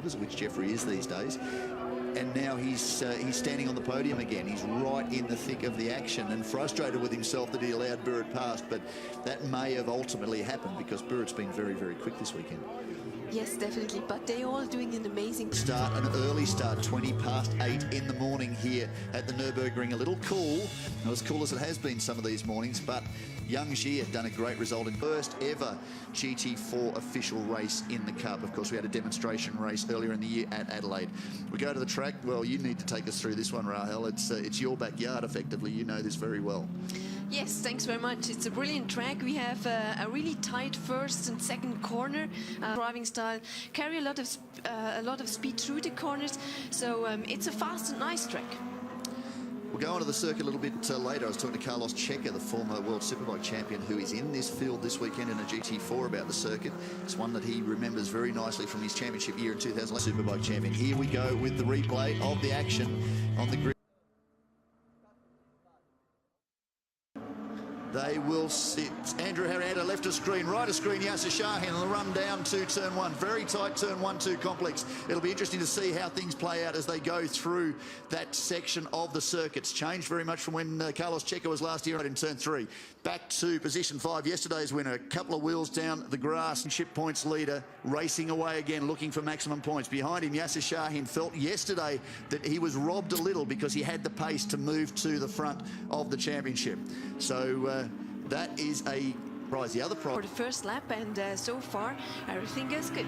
which Jeffrey is these days. And now he's standing on the podium again. He's right in the thick of the action and frustrated with himself that he allowed Burritt past, but that may have ultimately happened because Burritt's been very, very quick this weekend. Yes, definitely, but they're all doing an amazing start, an early start, 20 past 8 in the morning here at the Nürburgring. A little cool, not as cool as it has been some of these mornings, but Young Xie had done a great result in first ever GT4 official race in the Cup. Of course, we had a demonstration race earlier in the year at Adelaide. We go to the track. Well, you need to take us through this one, Rahel. It's your backyard, effectively. You know this very well. Yes, thanks very much. It's a brilliant track. We have a really tight first and second corner. Driving style carry a lot of speed through the corners, so it's a fast and nice track. We'll go on to the circuit a little bit later. I was talking to Carlos Checa, the former World Superbike champion, who is in this field this weekend in a GT4 about the circuit. It's one that he remembers very nicely from his championship year in 2000. Superbike champion. Here we go with the replay of the action on the grid. They will sit. Andrew Harrietta left of screen, right of screen, Yasser Shahin on the run down to turn one. Very tight turn 1-2 complex. It'll be interesting to see how things play out as they go through that section of the circuit. It's changed very much from when Carlos Checa was last year in turn 3. Back to position 5, yesterday's winner. A couple of wheels down the grass. Ship points leader racing away again, looking for maximum points. Behind him, Yasser Shahin felt yesterday that he was robbed a little because he had the pace to move to the front of the championship. So that is a prize. The other prize for the first lap, and so far everything is good.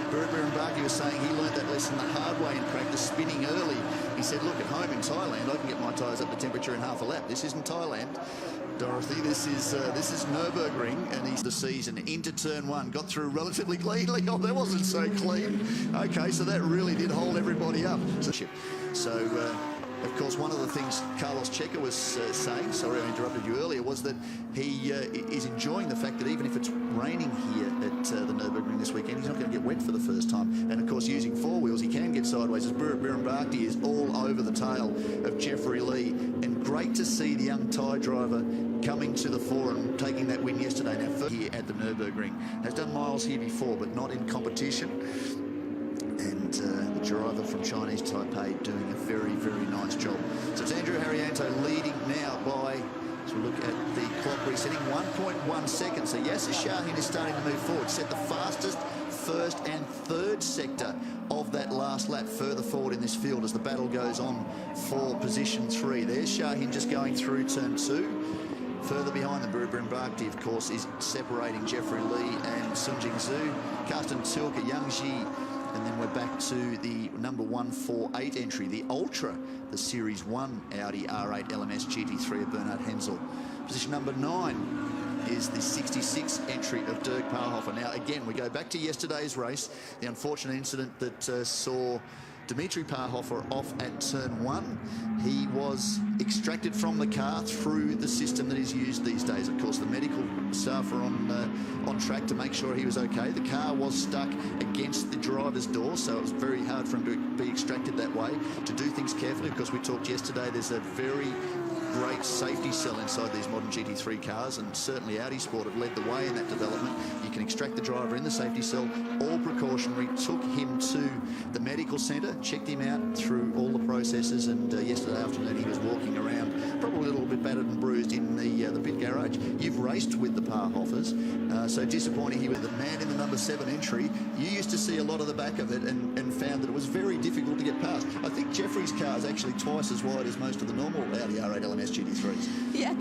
Burritt Birembaki was saying he learned that lesson the hard way in practice, spinning early. He said, look, at home in Thailand, I can get my tyres up to temperature in half a lap. This isn't Thailand, Dorothy. This is Nürburgring, and he's the season into turn 1. Got through relatively cleanly. Oh, that wasn't so clean. Okay, so that really did hold everybody up. So of course, one of the things Carlos Checa was saying, sorry I interrupted you earlier, was that he is enjoying the fact that even if it's raining here at the Nürburgring this weekend, he's not going to get wet for the first time. And of course, using 4 wheels, he can get sideways, as Burritt Birembaki is all over the tail of Jeffrey Lee. And great to see the young Thai driver coming to the fore and taking that win yesterday. Now, first here at the Nürburgring. Has done miles here before, but not in competition. And the driver from Chinese Taipei doing a very, very nice job. So it's Andrew Harrianto leading now by, as we look at the clock resetting, 1.1 seconds. So Yasser Shahin is starting to move forward. Set the fastest first and third sector of that last lap further forward in this field as the battle goes on for position 3. There's Shahin just going through turn 2. Further behind them, Burritt Birembaki, of course, is separating Jeffrey Lee and Sunjing Zhu. Carsten Tilke, Young Xie. And then we're back to the number 148 entry, the Ultra, the Series 1 Audi R8 LMS GT3 of Bernhard Hensel. Position number 9 is the 66 entry of Dirk Parhofer. Now, again, we go back to yesterday's race, the unfortunate incident that saw Dimitri Parhofer off at turn 1. He was extracted from the car through the system that is used these days. Of course, the medical staff are on track to make sure he was okay. The car was stuck against the driver's door, so it was very hard for him to be extracted that way. To do things carefully, because we talked yesterday, there's a very great safety cell inside these modern GT3 cars, and certainly Audi Sport have led the way in that development. You can extract the driver in the safety cell, all precautionary. Took him to the medical centre, checked him out through all the processes, and yesterday afternoon he was walking around, probably a little bit battered and bruised in the pit garage. You've raced with the Parhofers, so disappointing he was the man in the number 7 entry. You used to see a lot of the back of it and found that it was very difficult to get past. I think Jeffrey's car is actually twice as wide as most of the normal Audi R8 LMS GT3s. Yeah,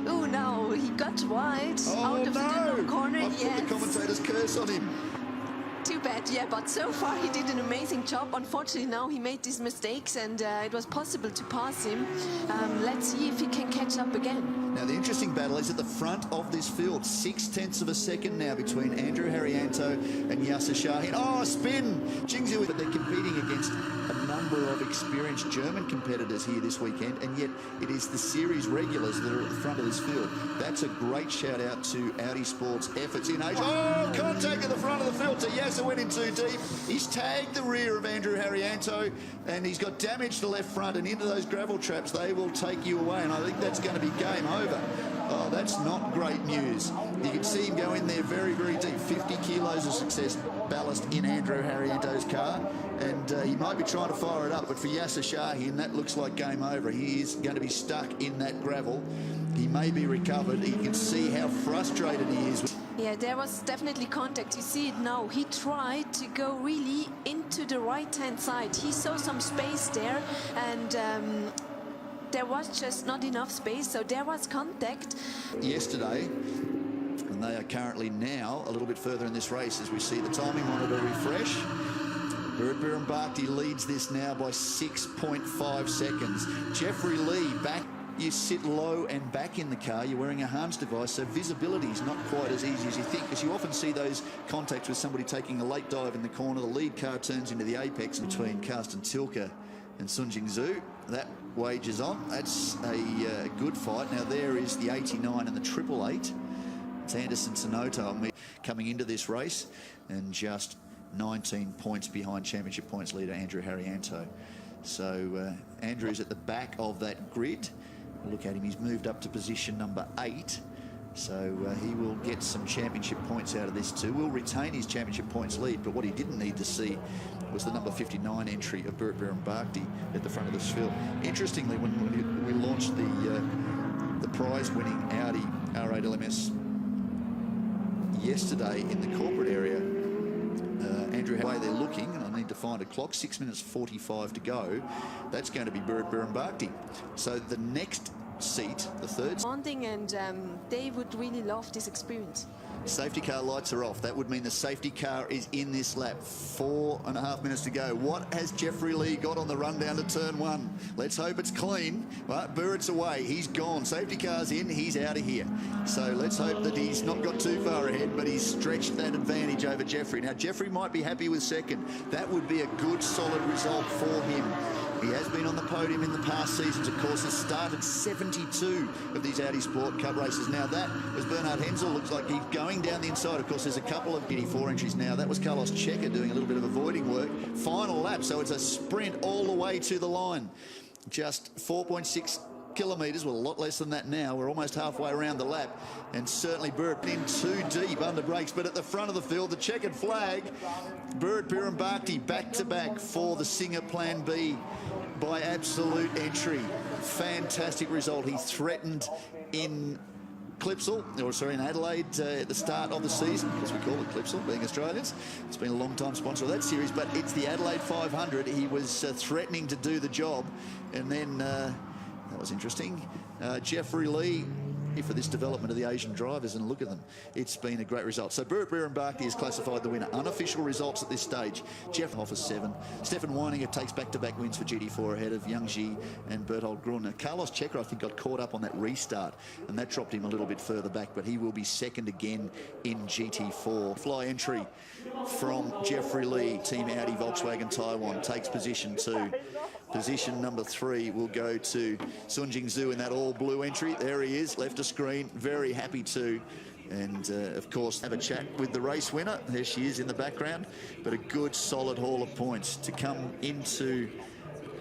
oh no, he got wide out of the little corner. I've put the commentator's curse on him. Too bad, yeah, but so far he did an amazing job. Unfortunately, now he made these mistakes and it was possible to pass him. Let's see if he can catch up again. Now, the interesting battle is at the front of this field. 0.6 of a second now between Andrew Harrianto and Yasser Shahin. Oh, spin! Jingzhou, but they're competing against a number of experienced German competitors here this weekend, and yet it is the series regulars that are at the front of this field. That's a great shout out to Audi Sport's efforts in Asia. Oh, contact at the front of the field. So Yasser went in too deep. He's tagged the rear of Andrew Harrianto, and he's got damage to the left front, and into those gravel traps they will take you away, and I think that's going to be game over. Oh, that's not great news. You can see him go in there very, very deep. 50 kilos of success ballast in Andrew Harriento's car. And he might be trying to fire it up, but for Yasser Shahin, that looks like game over. He is going to be stuck in that gravel. He may be recovered. You can see how frustrated he is. Yeah, there was definitely contact. You see it now. He tried to go really into the right-hand side. He saw some space there, and there was just not enough space, so there was contact. Yesterday, and they are currently now a little bit further in this race as we see the timing monitor refresh. Biran Bhakti leads this now by 6.5 seconds. Jeffrey Lee back. You sit low and back in the car, you're wearing a harness device, so visibility is not quite as easy as you think, because you often see those contacts with somebody taking a late dive in the corner. The lead car turns into the apex between Karsten Tilke and Sun Jing Zhu. That wages on. That's a good fight. Now there is the 89 and the 888. It's Anderson Tsunoto coming into this race, and just 19 points behind championship points leader Andrew Harriento. So Andrew's at the back of that grid. Look at him, he's moved up to position number 8. So he will get some championship points out of this too. Will retain his championship points lead, but what he didn't need to see was the number 59 entry of Biran Bhakti at the front of this field. Interestingly, when we launched the prize-winning Audi R8 LMS yesterday in the corporate area, Andrew, the way they're looking, and I need to find a clock, 6 minutes 45 to go, that's going to be Biran Bhakti. So the next seat, the third, Bonding, and they would really love this experience. safety car lights are off. That would mean the safety car is in this lap. 4.5 minutes to go. What has Jeffrey Lee got on the run down to turn 1? Let's hope it's clean. But Burrett's away. He's gone. Safety car's in. He's out of here. So let's hope that he's not got too far ahead, but he's stretched that advantage over Jeffrey. Now, Jeffrey might be happy with second. That would be a good, solid result for him. He has been on the podium in the past seasons, of course, has started 72 of these Audi Sport Cup races. Now that was Bernhard Hensel, looks like he's going down the inside. Of course, there's a couple of 84 entries now. That was Carlos Checa doing a little bit of avoiding work. Final lap, so it's a sprint all the way to the line. Just 4.6 kilometres, well, a lot less than that now. We're almost halfway around the lap, and certainly Burt in too deep under brakes. But at the front of the field, the checkered flag, Biran Bhakti back-to-back for the Singer Plan B by absolute entry. Fantastic result. He threatened in in Adelaide at the start of the season, because we call it Clipsal, being Australians. It's been a long time sponsor of that series, but it's the Adelaide 500. He was threatening to do the job, and then that was interesting. Jeffrey Lee for this development of the Asian drivers, and look at them. It's been a great result. So Biran Bhakti is classified the winner. Unofficial results at this stage. Jeff offers 7. Stefan Weininger takes back-to-back wins for GT4 ahead of Yang Ji and Berthold Grun. Carlos Checa, I think, got caught up on that restart, and that dropped him a little bit further back, but he will be second again in GT4. Fly entry from Jeffrey Lee. Team Audi Volkswagen Taiwan takes position 2. Position number 3 will go to Sun Jing Zhu in that all-blue entry. There he is, left of screen, very happy to. And, of course, have a chat with the race winner. There she is in the background. But a good, solid haul of points to come into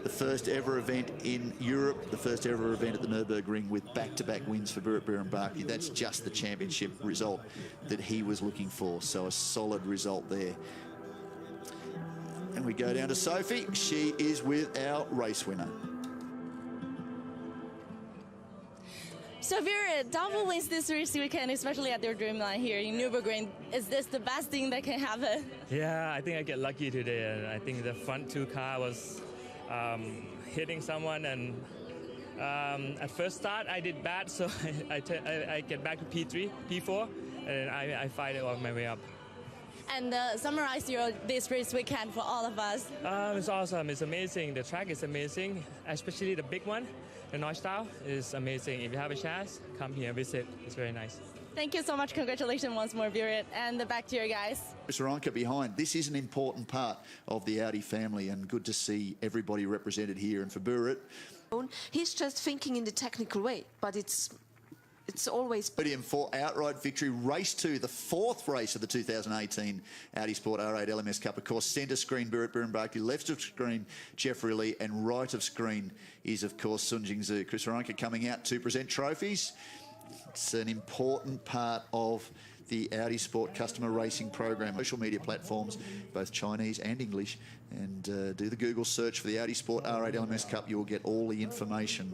the first ever event in Europe, the first ever event at the Nürburgring with back-to-back wins for Biran Bhakti. That's just the championship result that he was looking for. So a solid result there. And we go down to Sophie. She is with our race winner. So Vera, double wins this race weekend, especially at their Dreamline here in Nürburgring. Is this the best thing that can happen? Yeah, I think I get lucky today. And I think the front 2 car was hitting someone, and at first start I did bad, so I get back to P3, P4, and I fight it on my way up. And summarize this race weekend for all of us. It's awesome. It's amazing. The track is amazing, especially the big one. The Neustau is amazing. If you have a chance, come here, visit. It's very nice. Thank you so much. Congratulations once more, Virat. And back to you guys. Saranka behind. This is an important part of the Audi family, and good to see everybody represented here. And for Burrit, he's just thinking in the technical way, but it's always podium for outright victory. Race 2, the 4th race of the 2018 Audi Sport R8 LMS Cup. Of course, centre screen Biran Bhakti, left of screen Jeffrey Lee, and right of screen is, of course, Sun Jing Zhu. Chris Aranka coming out to present trophies. It's an important part of the Audi Sport customer racing program. Social media platforms, both Chinese and English, and do the Google search for the Audi Sport R8 LMS Cup. You will get all the information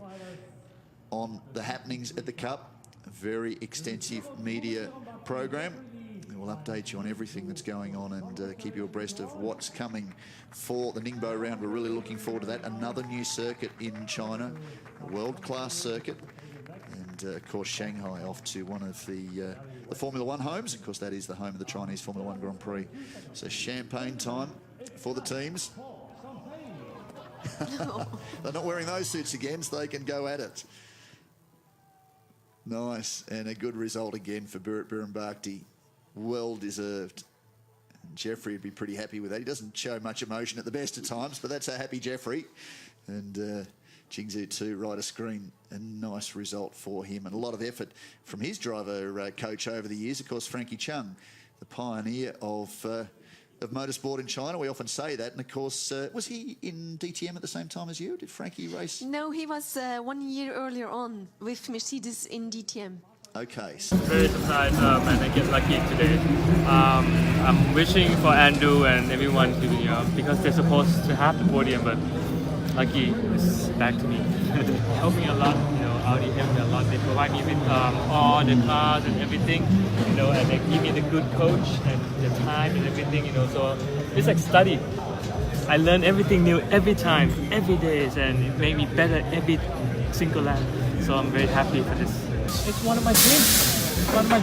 on the happenings at the Cup. A very extensive media program. We'll update you on everything that's going on and keep you abreast of what's coming for the Ningbo round. We're really looking forward to that. Another new circuit in China, a world-class circuit. And of course Shanghai off to one of the Formula One homes. Of course that is the home of the Chinese Formula One Grand Prix. So champagne time for the teams. They're not wearing those suits again, so they can go at it. Nice, and a good result again for Birit Birambakti. Well deserved. And Jeffrey would be pretty happy with that. He doesn't show much emotion at the best of times, but that's a happy Jeffrey. And Jingzhou too, right of screen, a nice result for him, and a lot of effort from his driver coach over the years. Of course, Frankie Chung, the pioneer of motorsport in China. We often say that, and of course, was he in DTM at the same time as you? Did Frankie race? No, he was 1 year earlier on with Mercedes in DTM. Okay. Very surprised and I get lucky today. I'm wishing for Andrew and everyone to, because they're supposed to have the podium, but lucky is back to me. They help me a lot, Audi helped me a lot. They provide me with all the cars and everything, and they give me the good coach and the time and everything, so it's like study. I learn everything new every time, every day, and it made me better every single lap. So I'm very happy for this. It's one of my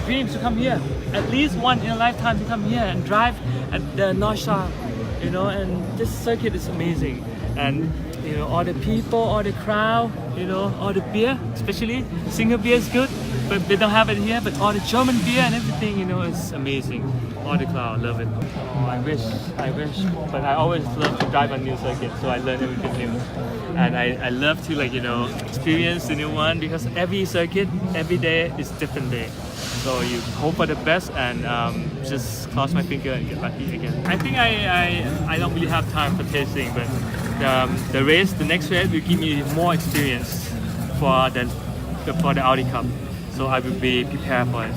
dreams to come here. At least once in a lifetime to come here and drive at the North Star, and this circuit is amazing. And all the people, all the crowd, all the beer, especially single beer is good, but they don't have it here. But all the German beer and everything, is amazing. All the crowd love it. Oh, I wish, but I always love to drive on new circuit, so I learn everything new. And I love to experience the new one, because every circuit, every day is different day. So you hope for the best and just cross my finger and get lucky again. I think I don't really have time for tasting, but the next race will give me more experience for the Audi Cup. So I will be prepared for it.